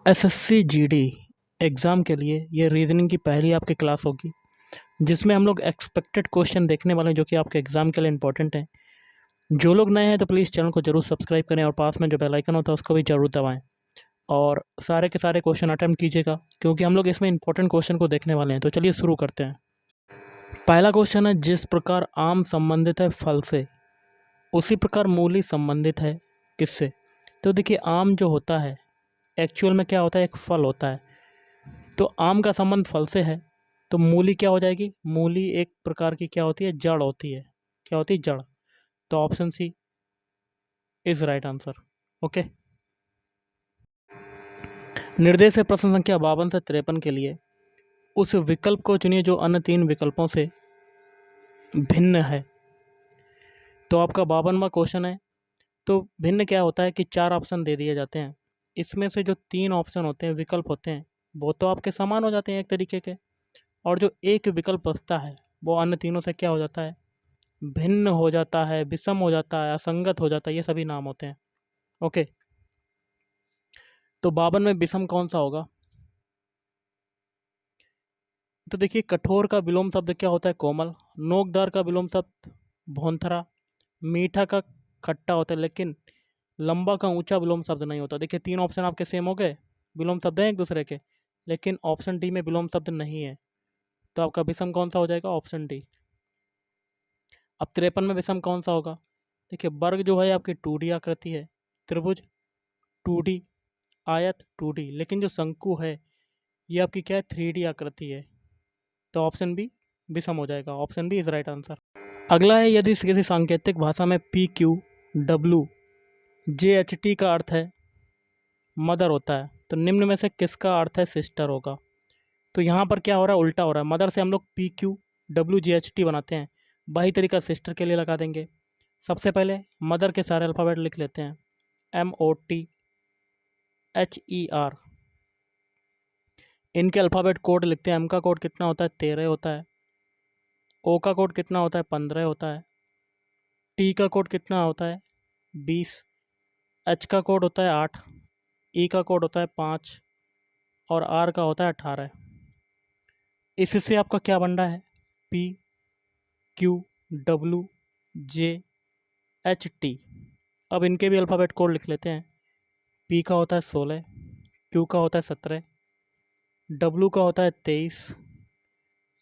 SSC GD exam के लिए ये रीजनिंग की पहली आपकी क्लास होगी, जिसमें हम लोग एक्सपेक्टेड क्वेश्चन देखने वाले हैं जो कि आपके एग्ज़ाम के लिए इंपॉर्टेंट हैं। जो लोग नए हैं तो प्लीज़ चैनल को जरूर सब्सक्राइब करें और पास में जो बेल आइकन होता है उसको भी ज़रूर दबाएं और सारे के सारे क्वेश्चन अटेम्प्ट कीजिएगा, क्योंकि हम लोग इसमें इंपॉर्टेंट क्वेश्चन को देखने वाले हैं। तो चलिए शुरू करते हैं। पहला क्वेश्चन है, जिस प्रकार आम संबंधित है फल से, उसी प्रकार मूली संबंधित है किससे? तो देखिए, आम जो होता है एक्चुअल में क्या होता है, एक फल होता है। तो आम का संबंध फल से है, तो मूली क्या हो जाएगी? मूली एक प्रकार की क्या होती है? जड़ होती है। क्या होती है? जड़। तो option C is right answer. Okay. निर्देश है प्रश्न संख्या 52 से 53 के लिए उस विकल्प को चुनिए जो अन्य तीन विकल्पों से भिन्न है। तो आपका 52वां क्वेश्चन है। तो भिन्न क्या होता है कि चार ऑप्शन दे दिए जाते हैं, इसमें से जो तीन ऑप्शन होते हैं, विकल्प होते हैं, वो तो आपके समान हो जाते हैं एक तरीके के, और जो एक विकल्प बचता है वो अन्य तीनों से क्या हो जाता है? भिन्न हो जाता है, विषम हो जाता है, असंगत हो जाता है। ये सभी नाम होते हैं। ओके। तो 52 में विषम कौन सा होगा? तो देखिए, कठोर का विलोम शब्द क्या होता है? कोमल। नोकदार का विलोम शब्द भौंथरा। मीठा का खट्टा होता है, लेकिन लंबा का ऊंचा विलोम शब्द नहीं होता। देखिए, तीन ऑप्शन आपके सेम हो गए, विलोम शब्द हैं एक दूसरे के, लेकिन ऑप्शन डी में विलोम शब्द नहीं है। तो आपका विषम कौन सा हो जाएगा? Option D. अब 53 में विषम कौन सा होगा? देखिए, वर्ग जो है आपकी 2D आकृति है, त्रिभुज 2D, आयत 2D, लेकिन जो शंकु है ये आपकी क्या है? 3D आकृति है। तो ऑप्शन बी विषम हो जाएगा। Option B is right answer. अगला है, यदि किसी सांकेतिक भाषा में PQWJHT का अर्थ है मदर होता है, तो निम्न में से किसका अर्थ है सिस्टर होगा? तो यहाँ पर क्या हो रहा है? उल्टा हो रहा है। मदर से हम लोग PQWJHT बनाते हैं, वही तरीका सिस्टर के लिए लगा देंगे। सबसे पहले मदर के सारे अल्फ़ाबेट लिख लेते हैं। MOTHER, इनके अल्फ़ाबेट कोड लिखते हैं। M का कोड कितना होता है? 13 होता है। O का कोड कितना होता है? 15 होता है। T का कोड कितना होता है? 20। H का कोड होता है 8। E का कोड होता है 5 और R का होता है 18। इससे आपका क्या बन रहा है? PQWJHT। अब इनके भी अल्फ़ाबेट कोड लिख लेते हैं। P का होता है 16, Q का होता है 17, W का होता है 23,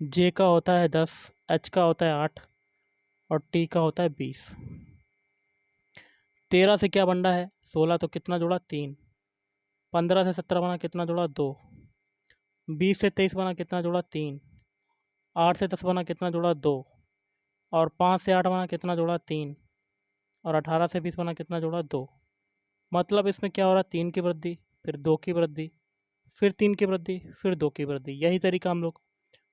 J का होता है 10, H का होता है 8 और T का होता है 20। 13 से क्या बन रहा है? 16 तो कितना जोड़ा? 3। 15 से 17 बना, कितना जोड़ा? 2। 20 से 23 बना, कितना जोड़ा? 3। 8 से 10 बना, कितना जोड़ा? 2। और 5 से 8 बना, कितना जोड़ा? 3। और 18 से 20 बना, कितना जोड़ा? 2। मतलब इसमें क्या हो रहा है? 3 की वृद्धि, फिर 2 की वृद्धि, फिर 3 की वृद्धि, फिर 2 की वृद्धि। यही तरीका हम लोग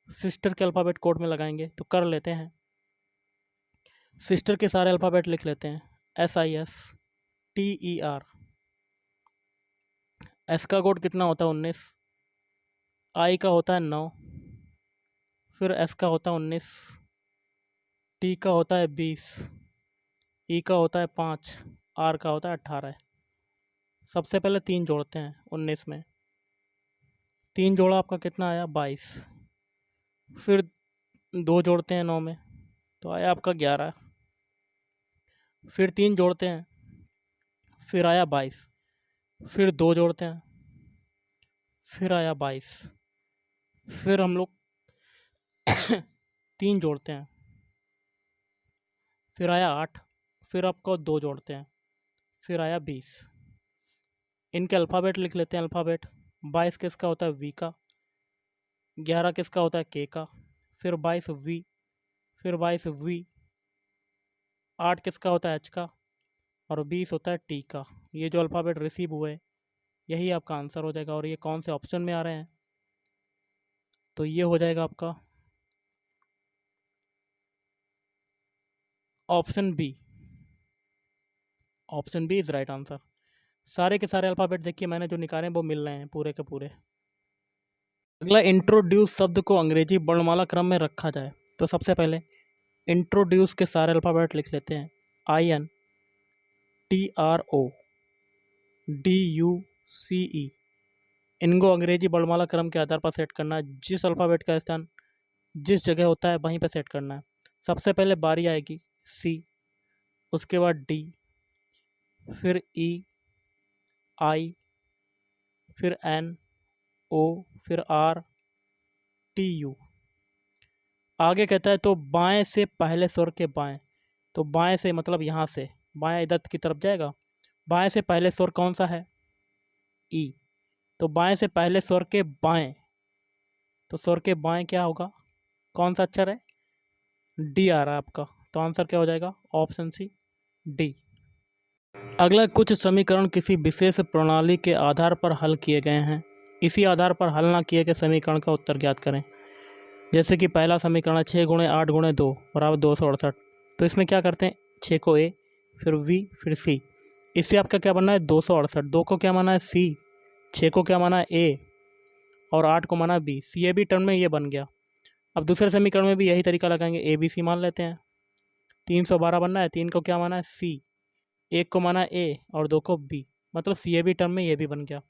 सिस्टर के अल्फ़ाबेट कोड में लगाएंगे। तो कर लेते हैं। सिस्टर के सारे अल्फ़ाबेट लिख लेते हैं। SISTER। एस का कोड कितना होता है? 19। आई का होता है 9। फिर एस का होता है 19। टी का होता है 20। ई का होता है 5। आर का होता है 18। सबसे पहले 3 जोड़ते हैं 19 में। 3 जोड़ा आपका कितना आया? 22। फिर 2 जोड़ते हैं 9 में, तो आया आपका 11। फिर 3 जोड़ते हैं, फिर आया 22। फिर 2 जोड़ते हैं, फिर आया 22। फिर हम लोग 3 जोड़ते हैं, फिर आया 8। फिर आपको 2 जोड़ते हैं, फिर आया 20। इनके अल्फ़ाबेट लिख लेते हैं। अल्फ़ाबेट 22 किसका होता है? वी का। 11 किसका होता है? के का। फिर 22 वी। फिर 22 वी। 8 किसका होता है? एच का। और 20 होता है टी का। ये जो अल्फ़ाबेट रिसीव हुए, यही आपका आंसर हो जाएगा। और ये कौन से ऑप्शन में आ रहे हैं? तो ये हो जाएगा आपका option B. Option B is right answer. सारे के सारे अल्फ़ाबेट देखिए मैंने जो निकाले हैं वो मिल रहे हैं पूरे के पूरे। अगला, इंट्रोड्यूस शब्द को अंग्रेजी वर्णमाला क्रम में रखा जाए। तो सबसे पहले इंट्रोड्यूस के सारे अल्फ़ाबेट लिख लेते हैं। INTRODUCE, इनको अंग्रेजी वर्णमाला क्रम के आधार पर सेट करना है। जिस अल्फ़ाबेट का स्थान जिस जगह होता है वहीं पर सेट करना है। सबसे पहले बारी आएगी सी, उसके बाद डी, फिर ई, आई, फिर एन, ओ, फिर आर, टी, यू। आगे कहता है तो बाएं से पहले स्वर के बाएं, तो बाएं से मतलब यहाँ से बाएं इधर की तरफ जाएगा। बाएं से पहले स्वर कौन सा है? ई। तो बाएं से पहले स्वर के बाएं, तो स्वर के बाएं क्या होगा? कौन सा अक्षर है? डी आ रहा है आपका, तो आंसर क्या हो जाएगा? Option C, D. अगला, कुछ समीकरण किसी विशेष प्रणाली के आधार पर हल किए गए हैं, इसी आधार पर हल ना किए गए समीकरण का उत्तर ज्ञात करें। जैसे कि पहला समीकरण 6 गुणे 8 गुणे 2 बराबर 268। तो इसमें क्या करते हैं? 6 को ए, फिर वी, फिर सी। इससे आपका क्या बनना है? 268। 2 को क्या माना है? सी। 6 को क्या माना है? ए। और 8 को माना B. C A B term में ये बन गया। अब दूसरे समीकरण में भी यही तरीका लगाएंगे, ए बी सी मान लेते हैं। 312 बनना है। 3 को क्या माना है? सी। 1 को माना ए और 2 को बी, मतलब सी ए बी टर्म में ये भी बन गया।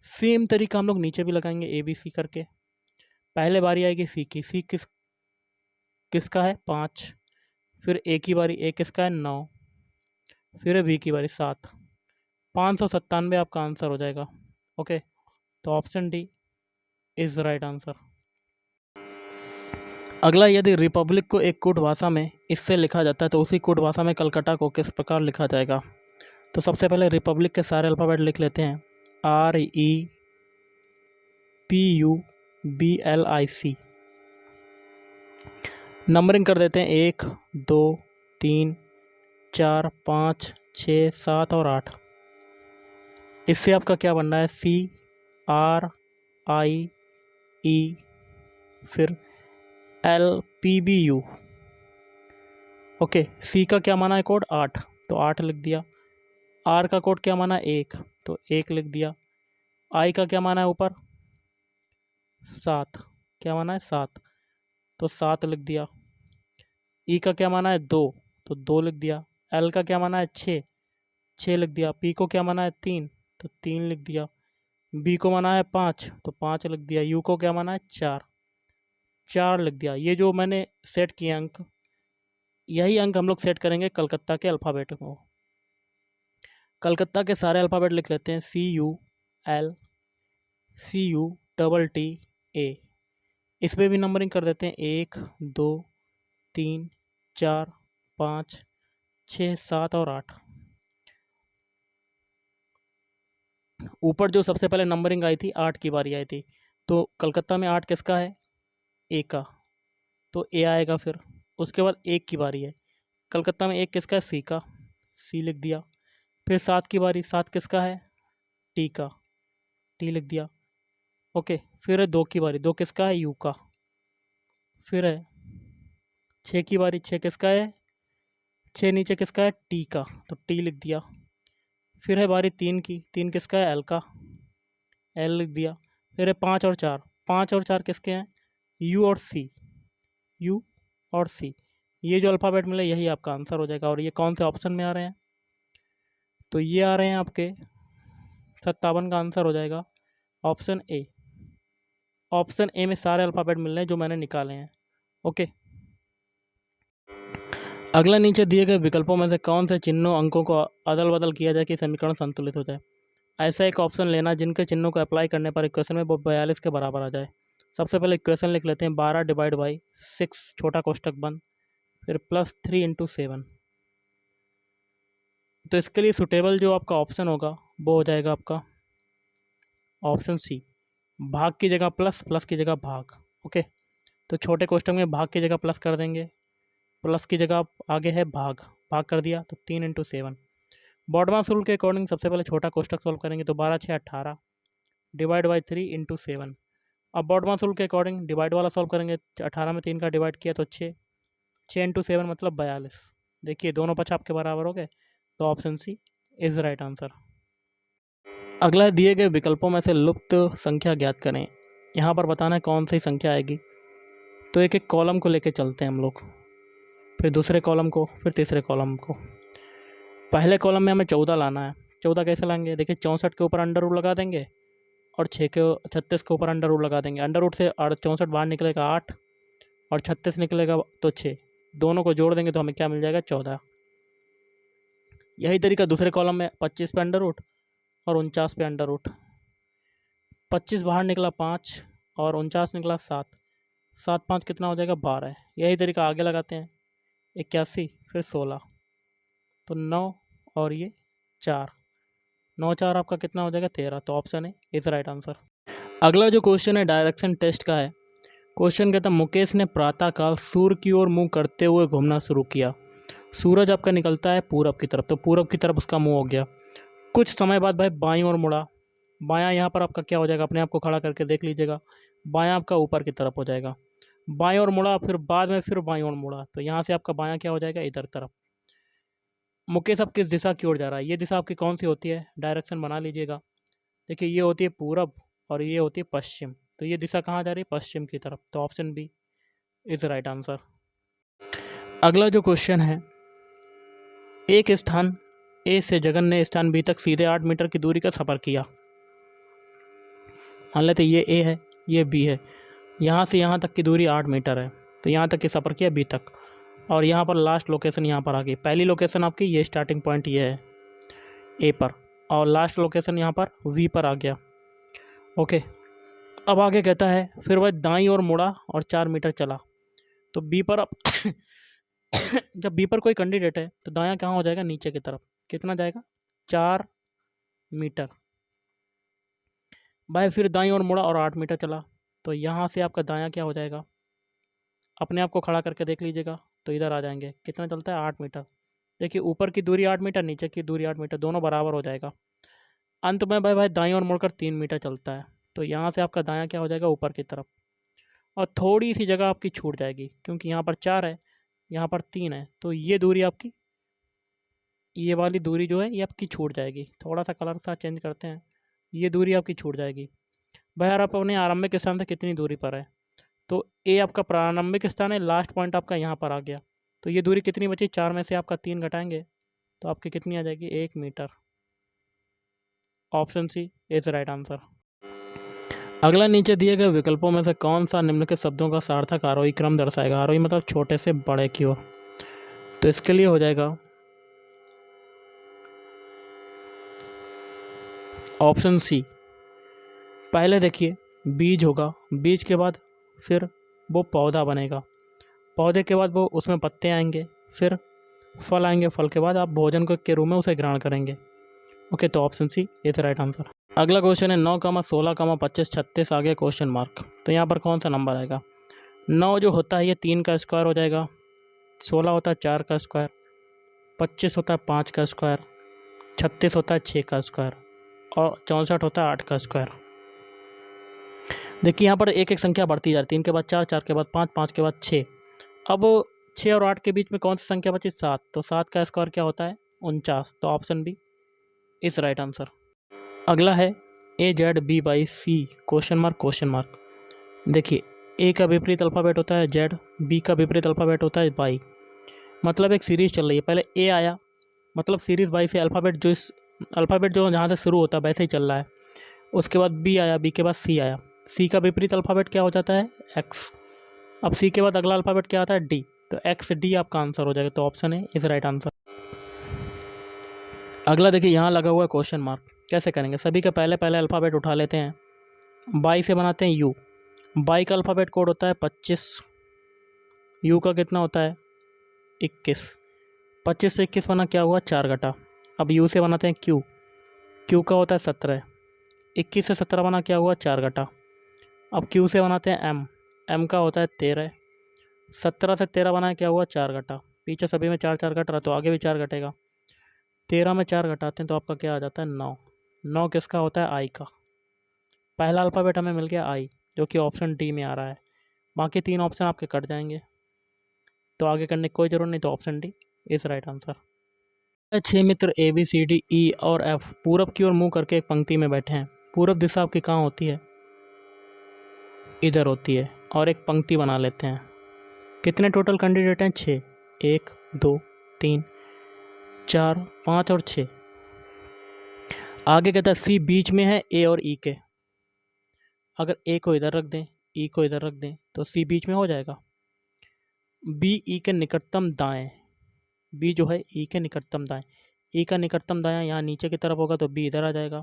सेम तरीका हम लोग नीचे भी लगाएंगे, ए बी सी करके। पहले बारी आएगी सी की। सी किसका है? 5। फिर ए की बारी। ए किसका है? 9। फिर बी की बारी 7। 597 आपका आंसर हो जाएगा। ओके, तो option D is right answer. अगला, यदि रिपब्लिक को एक कूट भाषा में इससे लिखा जाता है तो उसी कूट भाषा में कलकत्ता को किस प्रकार लिखा जाएगा? तो सबसे पहले रिपब्लिक के सारे अल्फ़ाबेट लिख लेते हैं। REPUBLIC। नंबरिंग कर देते हैं 1 2 3 4 5 6 7 और 8। इससे आपका क्या बनना है? CRIE, फिर LPBU। ओके, सी का क्या माना है कोड? 8, तो 8 लिख दिया। आर का कोड क्या माना है? 1, तो 1 लिख दिया। आई का क्या माना है ऊपर? 7, क्या माना है? 7, तो 7 लिख दिया। ई का क्या माना है? 2, तो 2 लिख दिया। एल का क्या माना है? 6, 6 लिख दिया। पी को क्या माना है? 3, तो 3 लिख दिया। बी को माना है 5, तो 5 लिख दिया। यू को क्या माना है? 4, 4 लिख दिया। ये जो मैंने सेट किए अंक, यही अंक हम लोग सेट करेंगे कलकत्ता के अल्फ़ाबेट को। कलकत्ता के सारे अल्फ़ाबेट लिख लेते हैं। CUL, CUTTA। इस पर भी नंबरिंग कर देते हैं 1 2 3 4 5 6 7 और 8। ऊपर जो सबसे पहले नंबरिंग आई थी 8 की बारी आई थी, तो कलकत्ता में 8 किसका है? ए का, तो ए आएगा। फिर उसके बाद 1 की बारी है, कलकत्ता में 1 किसका है? सी का, सी लिख दिया। फिर 7 की बारी, 7 किसका है? टी का, टी लिख दिया। ओके, फिर है 2 की बारी, 2 किसका है? यू का। फिर है 6 की बारी, 6 किसका है? 6 नीचे किसका है? टी का, तो टी लिख दिया। फिर है बारी 3 की, 3 किसका है? एल का, एल लिख दिया। फिर है 5 और 4, 5 और 4 किसके हैं? यू और सी, यू और सी। ये जो अल्फ़ाबेट मिले यही आपका आंसर हो जाएगा। और ये कौन से ऑप्शन में आ रहे हैं? तो ये आ रहे हैं आपके 57 का आंसर हो जाएगा ऑप्शन ए। ऑप्शन ए में सारे अल्फ़ाबेट मिल रहे हैं जो मैंने निकाले हैं। ओके, अगला, नीचे दिए गए विकल्पों में से कौन से चिन्हों अंकों को अदल बदल किया जाए कि समीकरण संतुलित हो जाए? ऐसा एक ऑप्शन लेना जिनके चिन्हों को अप्लाई करने पर इक्वेशन में वो 42 के बराबर आ जाए। सबसे पहले इक्वेशन लिख लेते हैं 12 डिवाइड बाई 6 छोटा कोष्टक बंद, फिर +3 × 7। तो इसके लिए सुटेबल जो आपका ऑप्शन होगा वो हो जाएगा आपका ऑप्शन सी, भाग की जगह प्लस, प्लस की जगह भाग। ओके, तो छोटे कोष्टक में भाग की जगह प्लस कर देंगे, प्लस की जगह आगे है भाग, भाग कर दिया तो 3 × 7। बॉडमास रूल के अकॉर्डिंग सबसे पहले छोटा कोष्टक सॉल्व करेंगे तो 12 6 18 डिवाइड बाई 3 × 7। अब बॉडमास रूल के अकॉर्डिंग डिवाइड वाला सॉल्व करेंगे, 18 में 3 का डिवाइड किया तो 6 × 7 मतलब 42। देखिए दोनों पक्ष आपके बराबर हो गए, तो option C is right answer. अगला, दिए गए विकल्पों में से लुप्त संख्या ज्ञात करें। यहाँ पर बताना है कौन सी संख्या आएगी। तो एक एक कॉलम को लेके चलते हैं हम लोग, फिर दूसरे कॉलम को, फिर तीसरे कॉलम को। पहले कॉलम में हमें 14 लाना है। 14 कैसे लाएंगे? देखिए 64 के ऊपर अंडर रूट लगा देंगे, और 36 के ऊपर अंडर रूट लगा देंगे। अंडर रूट से 64 बाहर निकलेगा 8 और 36 निकलेगा तो 6, दोनों को जोड़ देंगे तो हमें क्या मिल जाएगा 14। यही तरीका दूसरे कॉलम में 25 पे अंडर रूट और 49 पे अंडर रूट। 25 बाहर निकला 5 और 49 निकला 7, 7 5 कितना हो जाएगा 12। यही तरीका आगे लगाते हैं 81 फिर 16 तो 9 और ये 4, 9 4 आपका कितना हो जाएगा 13। तो option A is right answer. अगला जो क्वेश्चन है डायरेक्शन टेस्ट का है। क्वेश्चन कहता है मुकेश ने प्रातःकाल सूर्य की ओर मुंह करते हुए घूमना शुरू किया। सूरज आपका निकलता है पूरब की तरफ, तो पूरब की तरफ उसका मुंह हो गया। कुछ समय बाद भाई बाईं ओर मुड़ा। बायां यहाँ पर आपका क्या हो जाएगा, अपने आप को खड़ा करके देख लीजिएगा। बायां आपका ऊपर की तरफ हो जाएगा। बाईं ओर मुड़ा, फिर बाद में फिर बाईं ओर मुड़ा, तो यहाँ से आपका बायां क्या हो जाएगा इधर तरफ। मुकेश अब किस दिशा की ओर जा रहा है, ये दिशा आपकी कौन सी होती है, डायरेक्शन बना लीजिएगा। देखिए ये होती है पूरब और ये होती है पश्चिम, तो ये दिशा कहाँ जा रही है पश्चिम की तरफ, तो option B is right answer. अगला जो क्वेश्चन है, एक स्थान ए से जगन ने स्थान बी तक सीधे 8 मीटर की दूरी का सफ़र किया। मान लेते ये ए है ये बी है, यहाँ से यहाँ तक की दूरी 8 मीटर है, तो यहाँ तक की सफ़र किया बी तक, और यहाँ पर लास्ट लोकेशन यहाँ पर आ गई। पहली लोकेशन आपकी ये स्टार्टिंग पॉइंट ये है ए पर, और लास्ट लोकेशन यहाँ पर वी पर आ गया। ओके, अब आगे कहता है फिर वह दाईं ओर मुड़ा और 4 मीटर चला। तो बी पर अब जब बी पर कोई कैंडिडेट है तो दायां कहाँ हो जाएगा नीचे की तरफ, कितना जाएगा 4 मीटर। भाई फिर दाईं ओर मुड़ा और 8 मीटर चला, तो यहाँ से आपका दायां क्या हो जाएगा, अपने आप को खड़ा करके देख लीजिएगा, तो इधर आ जाएंगे। कितना चलता है 8 मीटर। देखिए ऊपर की दूरी 8 मीटर, नीचे की दूरी 8 मीटर, दोनों बराबर हो जाएगा। अंत में भाई दाईं ओर मुड़कर 3 मीटर चलता है, तो यहाँ से आपका दायां क्या हो जाएगा ऊपर की तरफ, और थोड़ी सी जगह आपकी छूट जाएगी क्योंकि यहाँ पर 4 है यहाँ पर 3 है, तो ये दूरी आपकी, ये वाली दूरी जो है ये आपकी छूट जाएगी। थोड़ा सा कलर सा चेंज करते हैं, ये दूरी आपकी छूट जाएगी। भाई यार आप अपने आरंभिक स्थान से कितनी दूरी पर है, तो ए आपका प्रारंभिक स्थान है, लास्ट पॉइंट आपका यहाँ पर आ गया, तो ये दूरी कितनी बची, 4 में से आपका 3 घटाएंगे तो आपकी कितनी आ जाएगी 1 मीटर। Option C is right answer. अगला नीचे दिए गए विकल्पों में से कौन सा निम्न के शब्दों का सार्थक आरोही क्रम दर्शाएगा। आरोही मतलब छोटे से बड़े की ओर, तो इसके लिए हो जाएगा ऑप्शन सी। पहले देखिए बीज होगा, बीज के बाद फिर वो पौधा बनेगा, पौधे के बाद वो उसमें पत्ते आएंगे, फिर फल आएंगे, फल के बाद आप भोजन के रूप में उसे ग्रहण करेंगे। ओके, तो option C is right answer. अगला क्वेश्चन है 9, 16, 25, 36 आगे क्वेश्चन मार्क, तो यहाँ पर कौन सा नंबर आएगा। 9 जो होता है ये 3 का स्क्वायर हो जाएगा, 16 होता है 4 का स्क्वायर, 25 होता है 5 का स्क्वायर, 36 होता है 6 का स्क्वायर, और 64 होता है 8 का स्क्वायर। देखिए यहाँ पर एक एक संख्या बढ़ती जा रही है, 3 के बाद 4, 4 के बाद 5, 5 के बाद 6। अब 6 और 8 के बीच में कौन सी संख्या बची 7, तो 7 का स्क्वायर क्या होता है 49, तो option B is right answer. अगला है AZB/C क्वेश्चन मार्क। देखिए ए का विपरीत अल्फ़ाबेट होता है Z, बी का विपरीत अल्फ़ाबेट होता है बाई। मतलब एक सीरीज़ चल रही है, पहले ए आया, मतलब सीरीज़ बाई से अल्फ़ाबेट जो जहाँ से शुरू होता है वैसे ही चल रहा है। उसके बाद बी आया, बी के बाद सी आया, सी का विपरीत अल्फ़ाबेट क्या हो जाता है एक्स। अब सी के बाद अगला अल्फ़ाबेट क्या आता है डी, तो XD आपका आंसर हो जाएगा, तो ऑप्शन है इज राइट आंसर। अगला देखिए यहाँ लगा हुआ है क्वेश्चन मार्क, कैसे करेंगे। सभी के पहले अल्फ़ाबेट उठा लेते हैं, बाई से बनाते हैं यू। बाई का अल्फ़ाबेट कोड होता है 25, यू का कितना होता है 21, 25 से 21 बना क्या हुआ 4 घटा। अब यू से बनाते हैं क्यू, क्यू का होता है 17, 21 से 17 बना क्या हुआ 4 घटा। अब क्यू से बनाते हैं एम, एम का होता है 13, 17 से 13 बना क्या हुआ 4 घटा। पीछे सभी में 4 4 घट रहा, तो आगे भी 4 घटेगा। 13 में 4 घटाते हैं तो आपका क्या आ जाता है 9। 9 किसका होता है आई का। पहला अल्फ़ाबेट हमें मिल गया आई, जो कि ऑप्शन डी में आ रहा है। बाकी 3 ऑप्शन आपके कट जाएंगे, तो आगे करने की कोई ज़रूरत नहीं, तो option D is right answer. 6 Mitra ABCDE और F पूरब की ओर मुँह करके एक पंक्ति में बैठे हैं। पूरब दिशा आपकी कहाँ होती है, इधर होती है, और एक पंक्ति बना लेते हैं। कितने टोटल कैंडिडेट हैं 6, 1 2 3 4 5 और 6। आगे कहता है सी बीच में है ए और ई के, अगर ए को इधर रख दें, ई को इधर रख दें, तो सी बीच में हो जाएगा। बी ई के निकटतम दाएं, बी जो है ई के निकटतम दाएं, ई का निकटतम दायां यहाँ नीचे की तरफ होगा तो बी इधर आ जाएगा।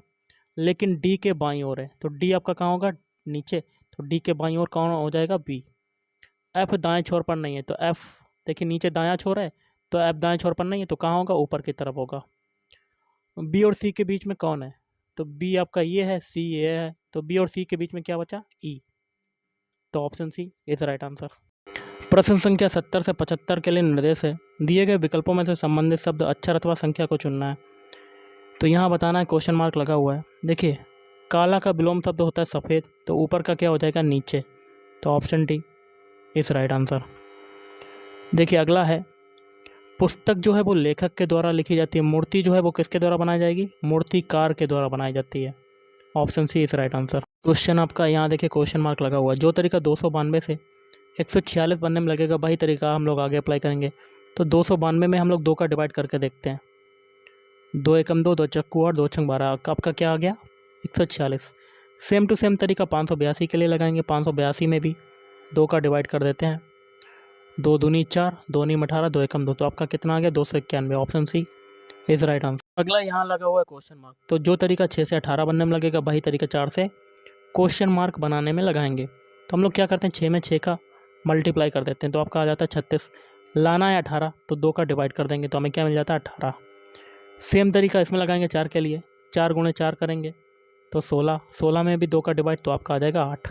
लेकिन डी के बाईं ओर है तो डी आपका कहाँ होगा, नीचे, तो डी के बाईं ओर कौन हो जाएगा, बी। एफ दाएं छोर पर नहीं है तो एफ, देखिए नीचे दायां छोर है तो एफ दाएं छोर पर नहीं है तो कहाँ होगा, ऊपर की तरफ होगा। बी और सी के बीच में कौन है, तो बी आपका ये है, सी ये है, तो बी और सी के बीच में क्या बचा, ई। तो option C is right answer. प्रश्न संख्या 70 से 75 के लिए निर्देश है, दिए गए विकल्पों में से संबंधित शब्द अक्षर अथवा संख्या को चुनना है। तो यहाँ बताना है, क्वेश्चन मार्क लगा हुआ है। देखिए काला का विलोम शब्द होता है सफ़ेद, तो ऊपर का क्या हो जाएगा, नीचे, तो option D is right answer. देखिए अगला है, पुस्तक जो है वो लेखक के द्वारा लिखी जाती है, मूर्ति जो है वो किसके द्वारा बनाई जाएगी, मूर्तिकार के द्वारा बनाई जाती है। Option C is right answer. Question आपका यहाँ देखिए क्वेश्चन मार्क लगा हुआ है, जो तरीका 292 से 146 बनने में लगेगा वही तरीका हम लोग आगे अप्लाई करेंगे। तो 292 में हम लोग 2 का डिवाइड करके देखते हैं, 2 एकम 2, 2 चक्कू 8, 2 छंग 12, आपका क्या आ गया, 146। सेम टू सेम तरीका 582 के लिए लगाएंगे, 582 में भी 2 का डिवाइड कर देते हैं, 2 दूनी 4, 2 नीम 18, 2 एकम 2, तो आपका कितना आ गया, 291। Option C is right answer. अगला यहाँ लगा हुआ है क्वेश्चन मार्क, तो जो तरीका 6 से 18 बनने में लगेगा वही तरीका 4 से क्वेश्चन मार्क बनाने में लगाएंगे। तो हम लोग क्या करते हैं, 6 में 6 का मल्टीप्लाई कर देते हैं, तो आपका आ जाता है 36। लाना है 18 तो 2 का डिवाइड कर देंगे तो हमें क्या मिल जाता है, 18। सेम तरीका इसमें लगाएंगे 4 के लिए, 4 गुणे 4 करेंगे तो 16, 16 में भी 2 का डिवाइड तो आपका आ जाएगा 8।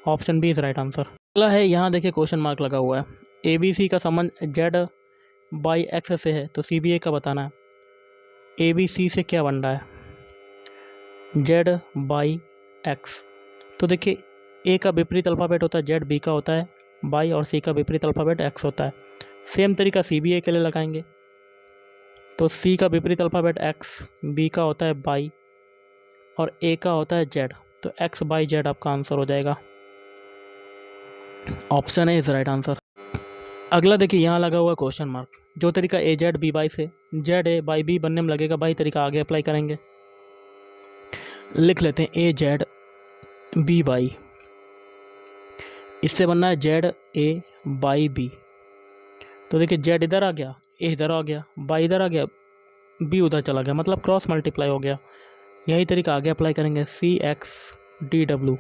Option B is right answer. अगला है, यहाँ देखिए क्वेश्चन मार्क लगा हुआ है, ए बी सी का संबंध जेड बाई एक्स से है, तो सी बी ए का बताना है। ए बी सी से क्या बन रहा है, जेड बाई एक्स। तो देखिए ए का विपरीत अल्फ़ाबेट होता है जेड, बी का होता है बाई, और सी का विपरीत अल्फ़ाबेट एक्स होता है। सेम तरीका सी बी ए के लिए लगाएंगे, तो सी का विपरीत अल्फ़ाबेट एक्स, बी का होता है बाई और ए का होता है जेड, तो एक्स बाई जेड आपका आंसर हो जाएगा। Option A is right answer. अगला देखिए यहाँ लगा हुआ क्वेश्चन मार्क, जो तरीका ए जेड बी बाई से जेड ए बाई बी बनने में लगेगा वही तरीका आगे अप्लाई करेंगे। लिख लेते हैं ए जेड बी बाई, इससे बनना है जेड ए बाई बी। तो देखिए जेड इधर आ गया, ए इधर आ गया, बाई इधर आ गया, बी उधर चला गया, मतलब क्रॉस मल्टीप्लाई हो गया। यही तरीका आगे अप्लाई करेंगे, सी एक्स डी डब्ल्यू,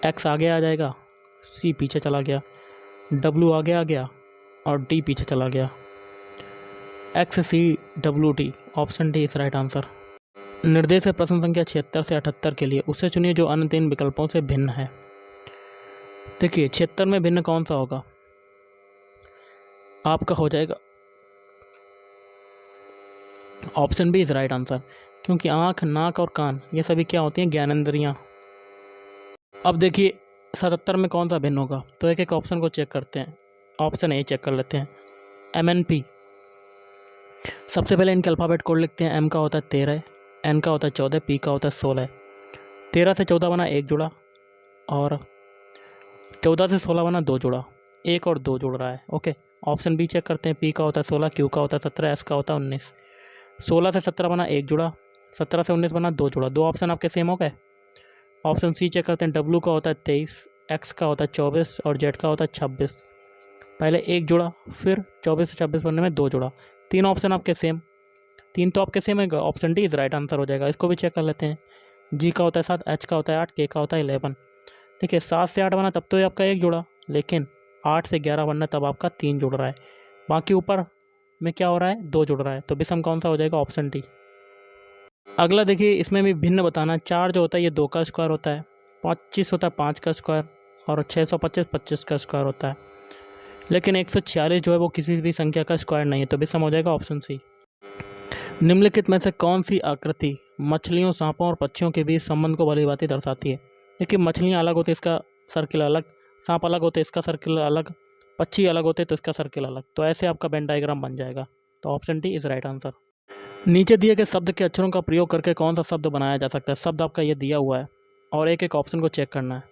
एक्स आगे आ जाएगा, सी पीछे चला गया, डब्ल्यू आगे आ गया और डी पीछे चला गया, X C W D. Option D is right answer. निर्देश है प्रश्न संख्या 76 से 78 के लिए, उससे चुनिए जो अन्य 3 विकल्पों से भिन्न है। देखिए 76 में भिन्न कौन सा होगा, आपका हो जाएगा option B is right answer, क्योंकि आँख, नाक और कान ये सभी क्या होती हैं, ज्ञानेंद्रियाँ। अब देखिए 77 में कौन सा भिन्न होगा, तो एक एक ऑप्शन को चेक करते हैं। ऑप्शन ए चेक कर लेते हैं, MNP। सबसे पहले इनके अल्फ़ाबेट कोड लिखते हैं, एम का होता है 13, एन का होता है 14, पी का होता है 16। 13 से 14 बना 1 जुड़ा और 14 से 16 बना 2 जुड़ा, 1 और 2 जुड़ रहा है। ओके, ऑप्शन बी चेक करते हैं, पी का होता है 16, क्यू का होता है 17, एस का होता है 19। 16 से 17 बना 1 जुड़ा, 17 से 19 बना 2 जुड़ा, 2 ऑप्शन आपके सेम हो गए। ऑप्शन सी चेक करते हैं, डब्ल्यू का होता है 23, एक्स का होता है 24 और जेड का होता है 26। पहले 1 जुड़ा, फिर 24 से 26 बनने में 2 जुड़ा, 3 ऑप्शन आपके सेम, 3 तो आपके सेम है, option D is right answer हो जाएगा। इसको भी चेक कर लेते हैं, जी का होता है 7, एच का होता है 8, के का होता है 11। देखिए 7 से 8 बना तब तो ये आपका 1 जुड़ा, लेकिन 8 से 11 बनना तब आपका 3 जुड़ रहा है, बाकी ऊपर में क्या हो रहा है, 2 जुड़ रहा है, तो विषम कौन सा हो जाएगा, ऑप्शन डी। अगला देखिए इसमें भी भिन्न बताना, 4 जो होता है ये 2 का स्क्वायर होता है, 25 होता है 5 का स्क्वायर और 625 25 का स्क्वायर होता है, लेकिन 146 जो है वो किसी भी संख्या का स्क्वायर नहीं है, तो विषम हो जाएगा ऑप्शन सी। निम्नलिखित में से कौन सी आकृति मछलियों, सांपों और पक्षियों के बीच संबंध को भली भांति दर्शाती है। देखिए मछलियाँ अलग होती है, इसका सर्किल अलग, सांप अलग होते हैं, इसका सर्किल अलग, पक्षी अलग होते हैं तो इसका सर्किल अलग, तो ऐसे आपका वेन डायग्राम बन जाएगा। तो option D is right answer. नीचे दिए गए शब्द के अक्षरों का प्रयोग करके कौन सा शब्द बनाया जा सकता है, शब्द आपका ये दिया हुआ है और एक एक ऑप्शन को चेक करना है।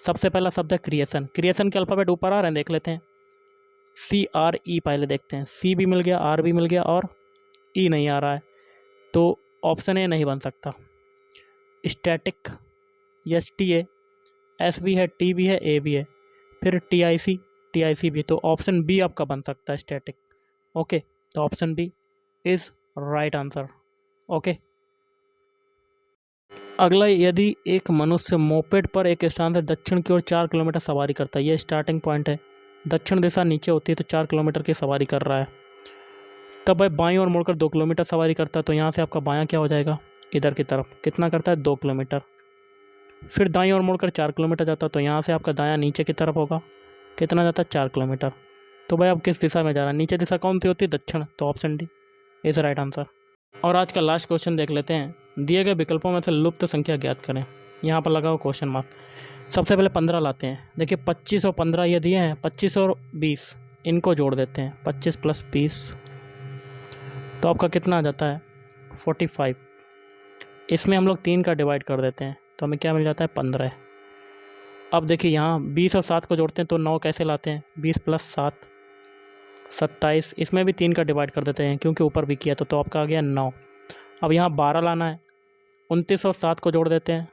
सबसे पहला शब्द है क्रिएशन, क्रिएशन के अल्फ़ाबेट ऊपर आ रहे हैं, देख लेते हैं, CRE पहले देखते हैं, C भी मिल गया, R भी मिल गया और E नहीं आ रहा है, तो ऑप्शन ए नहीं बन सकता। स्टैटिक, STA एस भी है, टी भी है, ए भी है, फिर टी आई सी भी, तो ऑप्शन बी आपका बन सकता है स्टैटिक। ओके, तो option B is right answer. Okay, अगला, यदि एक मनुष्य मोपेड पर एक स्थान से दक्षिण की ओर 4 किलोमीटर सवारी करता है, ये स्टार्टिंग पॉइंट है, दक्षिण दिशा नीचे होती है तो 4 किलोमीटर की सवारी कर रहा है, तब वह बाईं ओर मुड़कर 2 किलोमीटर सवारी करता है, तो यहाँ से आपका बायां क्या हो जाएगा, इधर की तरफ, कितना करता है, 2 किलोमीटर। फिर दाईं ओर मुड़कर 4 किलोमीटर जाता है, तो यहाँ से आपका दायां नीचे की तरफ होगा, कितना जाता है, 4 किलोमीटर। तो भाई अब किस दिशा में जा रहा है, नीचे दिशा कौन सी होती है, दक्षिण, तो option D is right answer. और आज का लास्ट क्वेश्चन देख लेते हैं। दिए गए विकल्पों में से लुप्त संख्या ज्ञात करें। यहाँ पर लगा हो क्वेश्चन मार्क। सबसे पहले 15 लाते हैं। देखिए 25 और 15 ये दिए हैं, 25 और 20 इनको जोड़ देते हैं, 25 + 20 तो आपका कितना आ जाता है, 45। इसमें हम लोग 3 का डिवाइड कर देते हैं तो हमें क्या मिल जाता है, 15। अब देखिए यहाँ 20 और 7 को जोड़ते हैं तो 9 कैसे लाते हैं, 20 + 7 27। इसमें भी 3 का डिवाइड कर देते हैं क्योंकि ऊपर भी किया तो आपका आ गया 9। अब यहाँ 12 लाना है, 29 और 7 को जोड़ देते हैं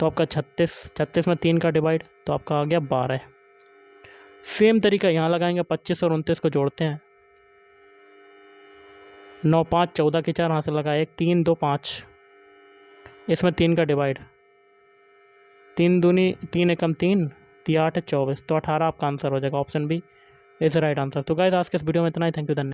तो आपका 36, 36 में 3 का डिवाइड तो आपका आ गया 12। सेम तरीका यहाँ लगाएंगे, 25 और 29 को जोड़ते हैं, 9 5 14 के 4 यहाँ से लगा 1 3 2 5, इसमें 3 का डिवाइड, 3 दूनी 3 एकम 3 3 8 24, तो 18 आपका आंसर हो जाएगा। Option B is right answer. तो गाइस आज के इस वीडियो में इतना ही। थैंक यू, धन्यवाद।